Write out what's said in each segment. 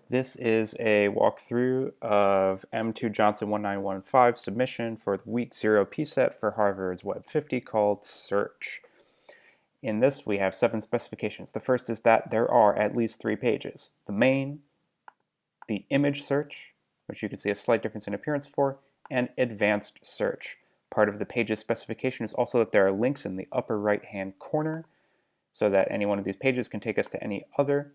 This is a walkthrough of m2johnson1915 submission for the week 0 p-set for Harvard's Web50 called Search. In this we have 7 specifications. The first is that there are at least 3 pages. The main, the image search, which you can see a slight difference in appearance for, and advanced search. Part of the page's specification is also that there are links in the upper right-hand corner so that any one of these pages can take us to any other.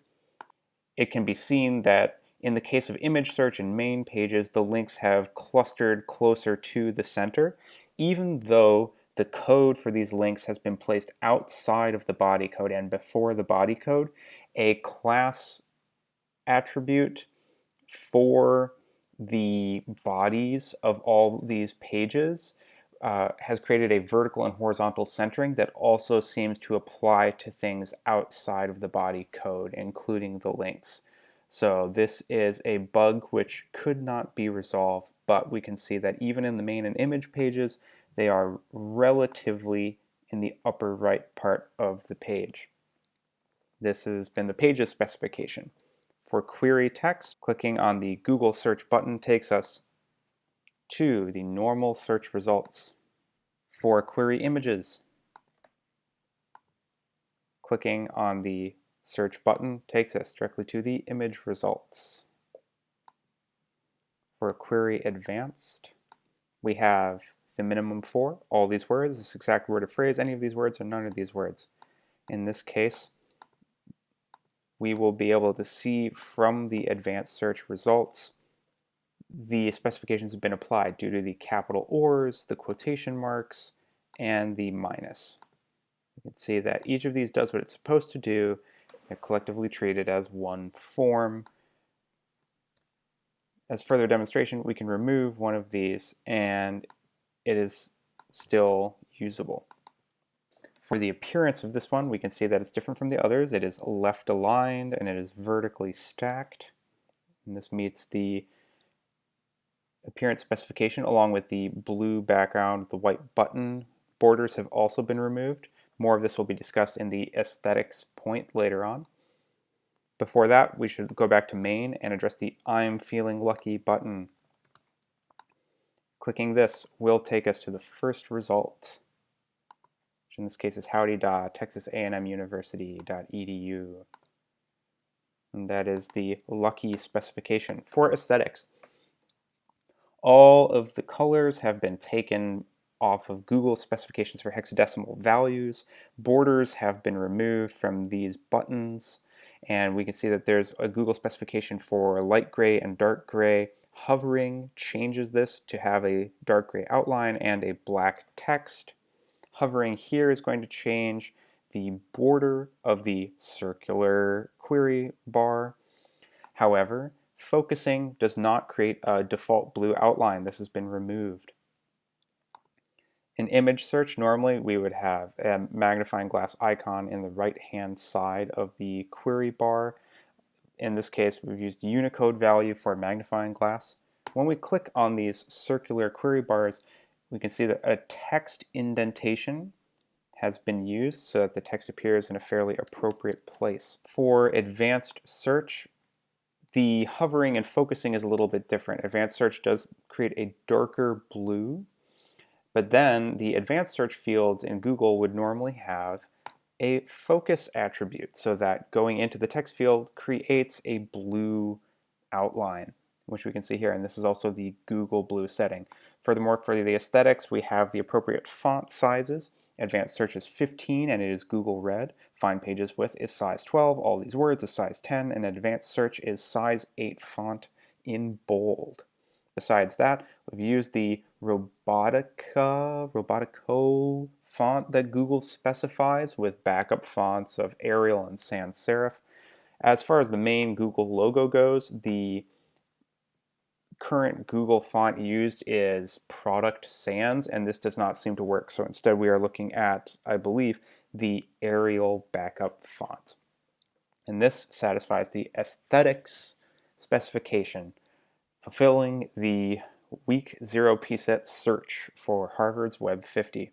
It can be seen that in the case of image search and main pages, the links have clustered closer to the center, even though the code for these links has been placed outside of the body code and before the body code. A class attribute for the bodies of all these pages has created a vertical and horizontal centering that also seems to apply to things outside of the body code, including the links. So this is a bug which could not be resolved, but we can see that even in the main and image pages, they are relatively in the upper right part of the page. This has been the page's specification. For query text, clicking on the Google search button takes us to the normal search results. For query images, clicking on the search button takes us directly to the image results. For query advanced, we have the minimum for all these words, this exact word or phrase, any of these words or none of these words. In this case, we will be able to see from the advanced search results the specifications have been applied due to the capital ORs, the quotation marks, and the minus. You can see that each of these does what it's supposed to do. They're collectively treated as one form. As further demonstration, we can remove one of these and it is still usable. For the appearance of this one, we can see that it's different from the others. It is left aligned and it is vertically stacked. And this meets the appearance specification along with the blue background, the white button. Borders have also been removed. More of this will be discussed in the aesthetics point later on. Before that, we should go back to main and address the I'm feeling lucky button. Clicking this will take us to the first result, which in this case is howdy.texasamuniversity.edu. And that is the lucky specification. For aesthetics, all of the colors have been taken off of Google specifications for hexadecimal values. Borders have been removed from these buttons, and we can see that there's a Google specification for light gray and dark gray. Hovering changes this to have a dark gray outline and a black text. Hovering here is going to change the border of the circular query bar. However, focusing does not create a default blue outline. This has been removed. In image search, normally we would have a magnifying glass icon in the right-hand side of the query bar. In this case, we've used Unicode value for a magnifying glass. When we click on these circular query bars, we can see that a text indentation has been used so that the text appears in a fairly appropriate place. For advanced search, the hovering and focusing is a little bit different. Advanced search does create a darker blue, but then the advanced search fields in Google would normally have a focus attribute so that going into the text field creates a blue outline, which we can see here, and this is also the Google blue setting. Furthermore, for the aesthetics, we have the appropriate font sizes. Advanced search is 15 and it is Google red. Find pages with is size 12. All these words is size 10, and advanced search is size 8 font in bold. Besides that, we've used the Robotico font that Google specifies with backup fonts of Arial and sans serif. As far as the main Google logo goes, the current Google font used is Product Sans, and this does not seem to work. So instead we are looking at, I believe, the Arial backup font. And this satisfies the aesthetics specification, fulfilling the week 0 p-set search for Harvard's Web50.